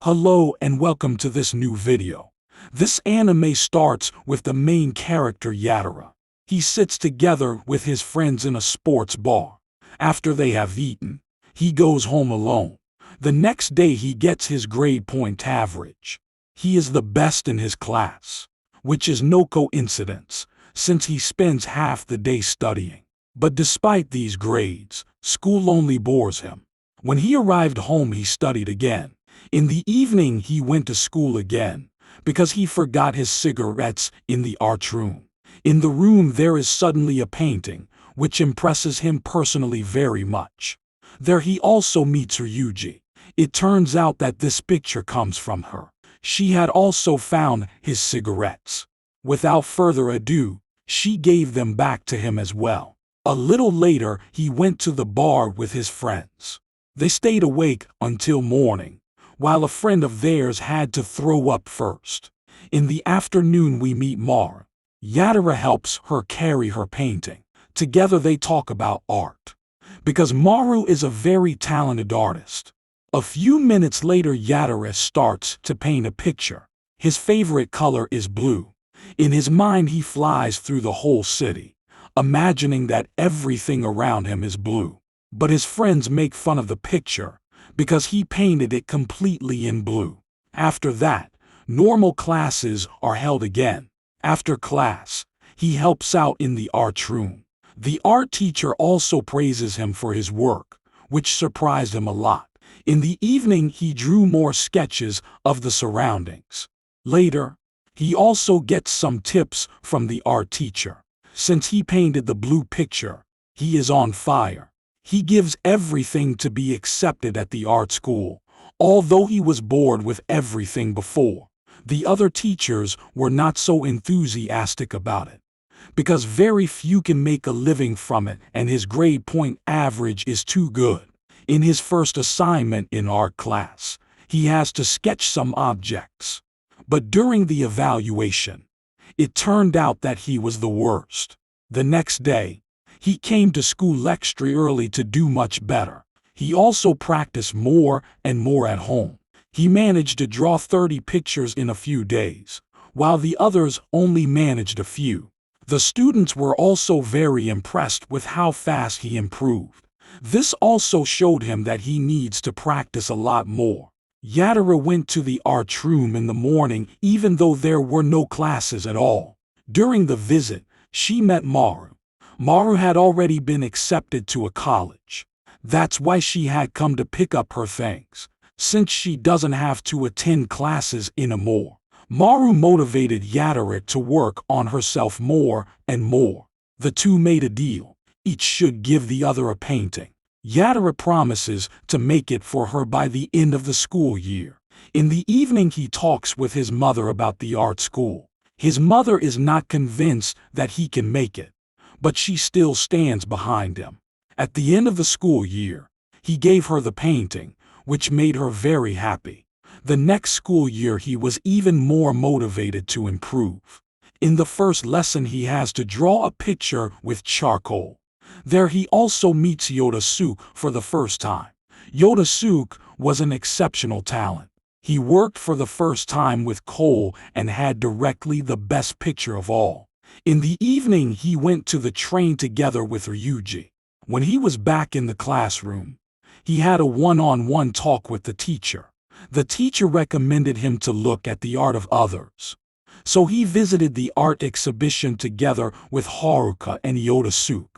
Hello and welcome to this new video. This anime starts with the main character Yatara. He sits together with his friends in a sports bar. After they have eaten, he goes home alone. The next day he gets his grade point average. He is the best in his class, which is no coincidence, since he spends half the day studying. But despite these grades, school only bores him. When he arrived home he studied again. In the evening he went to school again, because he forgot his cigarettes in the art room. In the room there is suddenly a painting, which impresses him personally very much. There he also meets Ryuji. It turns out that this picture comes from her. She had also found his cigarettes. Without further ado, she gave them back to him as well. A little later he went to the bar with his friends. They stayed awake until morning, while a friend of theirs had to throw up first. In the afternoon we meet Maru. Yatara helps her carry her painting. Together they talk about art, because Maru is a very talented artist. A few minutes later Yatara starts to paint a picture. His favorite color is blue. In his mind he flies through the whole city, imagining that everything around him is blue. But his friends make fun of the picture, because he painted it completely in blue. After that, normal classes are held again. After class, he helps out in the art room. The art teacher also praises him for his work, which surprised him a lot. In the evening he drew more sketches of the surroundings. Later, he also gets some tips from the art teacher. Since he painted the blue picture, he is on fire. He gives everything to be accepted at the art school, although he was bored with everything before. The other teachers were not so enthusiastic about it, because very few can make a living from it and his grade point average is too good. In his first assignment in art class, he has to sketch some objects. But during the evaluation, it turned out that he was the worst. The next day, he came to school extra early to do much better. He also practiced more and more at home. He managed to draw 30 pictures in a few days, while the others only managed a few. The students were also very impressed with how fast he improved. This also showed him that he needs to practice a lot more. Yatara went to the art room in the morning even though there were no classes at all. During the visit, she met Maru. Maru had already been accepted to a college. That's why she had come to pick up her things, since she doesn't have to attend classes anymore. Maru motivated Yatara to work on herself more and more. The two made a deal. Each should give the other a painting. Yatara promises to make it for her by the end of the school year. In the evening he talks with his mother about the art school. His mother is not convinced that he can make it, but she still stands behind him. At the end of the school year, he gave her the painting, which made her very happy. The next school year he was even more motivated to improve. In the first lesson he has to draw a picture with charcoal. There he also meets Yoda for the first time. Yoda was an exceptional talent. He worked for the first time with coal and had directly the best picture of all. In the evening he went to the train together with Ryuji. When he was back in the classroom, he had a one-on-one talk with the teacher. The teacher recommended him to look at the art of others. So he visited the art exhibition together with Haruka and Yoda.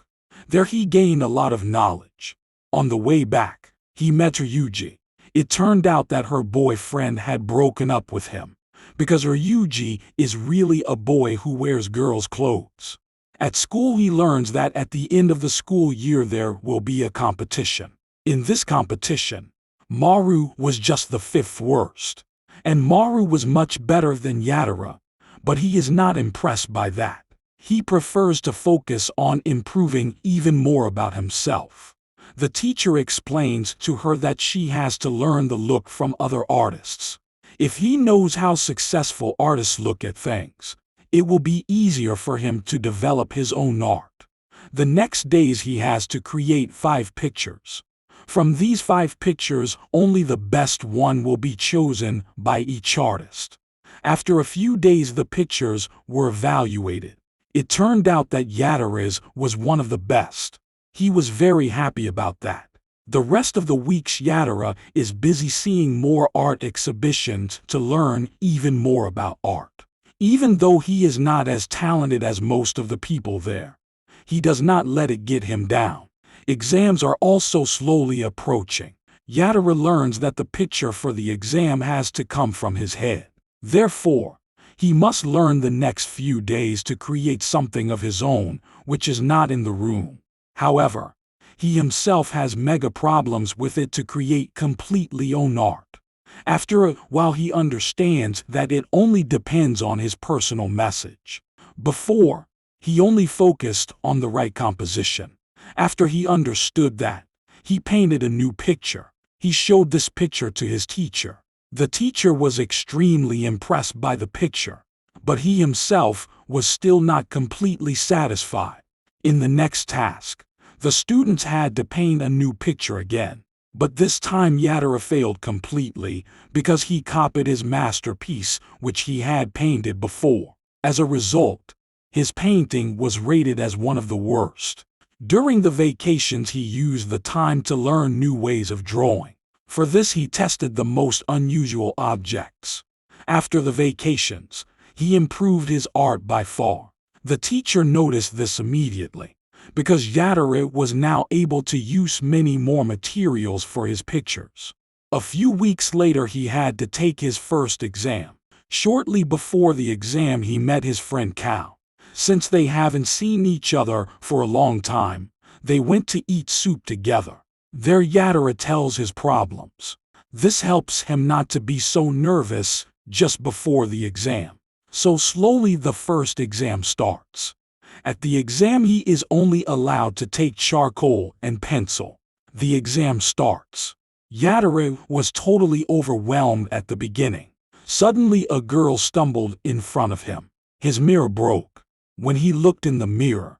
There he gained a lot of knowledge. On the way back, he met Ryuji. It turned out that her boyfriend had broken up with him, because Ryuji is really a boy who wears girls' clothes. At school he learns that at the end of the school year there will be a competition. In this competition, Maru was just the 5th worst, and Maru was much better than Yatara, but he is not impressed by that. He prefers to focus on improving even more about himself. The teacher explains to her that she has to learn the look from other artists. If he knows how successful artists look at things, it will be easier for him to develop his own art. The next days he has to create 5 pictures. From these 5 pictures, only the best one will be chosen by each artist. After a few days, the pictures were evaluated. It turned out that Yatara's was one of the best. He was very happy about that. The rest of the week's Yatara is busy seeing more art exhibitions to learn even more about art. Even though he is not as talented as most of the people there, he does not let it get him down. Exams are also slowly approaching. Yatara learns that the picture for the exam has to come from his head. Therefore, he must learn the next few days to create something of his own, which is not in the room. However, he himself has mega problems with it to create completely own art. After a while, he understands that it only depends on his personal message. Before, he only focused on the right composition. After he understood that, he painted a new picture. He showed this picture to his teacher. The teacher was extremely impressed by the picture, but he himself was still not completely satisfied. In the next task, the students had to paint a new picture again. But this time Yatara failed completely because he copied his masterpiece, which he had painted before. As a result, his painting was rated as one of the worst. During the vacations, he used the time to learn new ways of drawing. For this, he tested the most unusual objects. After the vacations, he improved his art by far. The teacher noticed this immediately, because Yatara was now able to use many more materials for his pictures. A few weeks later, he had to take his first exam. Shortly before the exam, he met his friend Cal. Since they haven't seen each other for a long time, they went to eat soup together. There, Yatara tells his problems. This helps him not to be so nervous just before the exam. So slowly the first exam starts. At the exam, he is only allowed to take charcoal and pencil. The exam starts. Yatara was totally overwhelmed at the beginning. Suddenly, a girl stumbled in front of him. His mirror broke. When he looked in the mirror,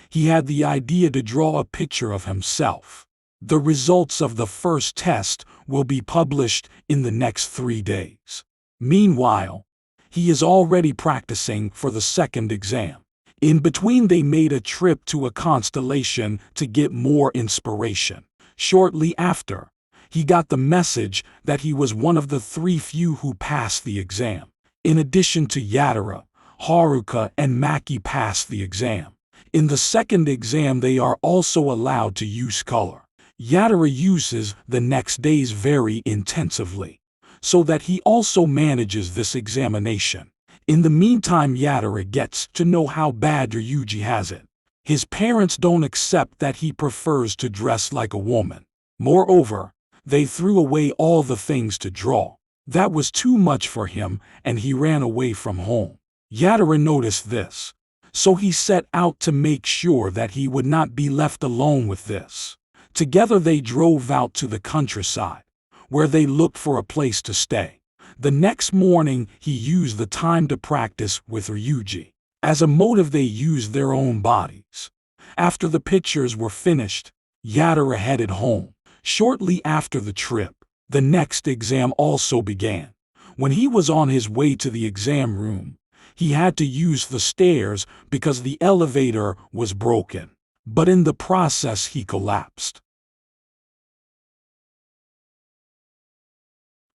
he had the idea to draw a picture of himself. The results of the first test will be published in the next 3 days. Meanwhile, he is already practicing for the second exam. In between, they made a trip to a constellation to get more inspiration. Shortly after, he got the message that he was one of the 3 few who passed the exam. In addition to Yatara, Haruka and Maki passed the exam. In the second exam, they are also allowed to use color. Yatara uses the next days very intensively, so that he also manages this examination. In the meantime, Yatara gets to know how bad Ryuji has it. His parents don't accept that he prefers to dress like a woman. Moreover, they threw away all the things to draw. That was too much for him, and he ran away from home. Yatara noticed this, so he set out to make sure that he would not be left alone with this. Together they drove out to the countryside, where they looked for a place to stay. The next morning, he used the time to practice with Ryuji. As a motive, they used their own bodies. After the pictures were finished, Yatara headed home. Shortly after the trip, the next exam also began. When he was on his way to the exam room, he had to use the stairs because the elevator was broken. But in the process, he collapsed.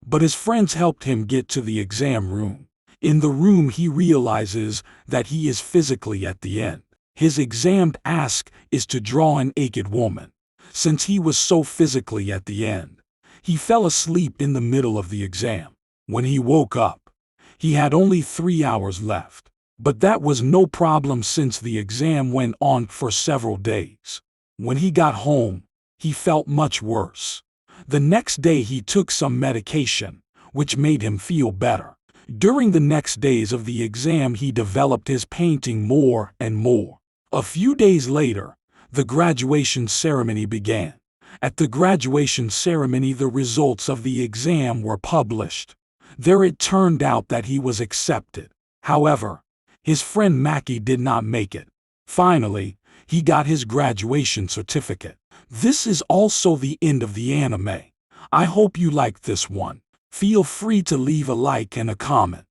But his friends helped him get to the exam room. In the room, he realizes that he is physically at the end. His exam task is to draw an naked woman. Since he was so physically at the end, he fell asleep in the middle of the exam. When he woke up, he had only 3 hours left. But that was no problem since the exam went on for several days. When he got home, he felt much worse. The next day, he took some medication, which made him feel better. During the next days of the exam, he developed his painting more and more. A few days later, the graduation ceremony began. At the graduation ceremony, the results of the exam were published. There it turned out that he was accepted. However, his friend Maki did not make it. Finally, he got his graduation certificate. This is also the end of the anime. I hope you liked this one. Feel free to leave a like and a comment.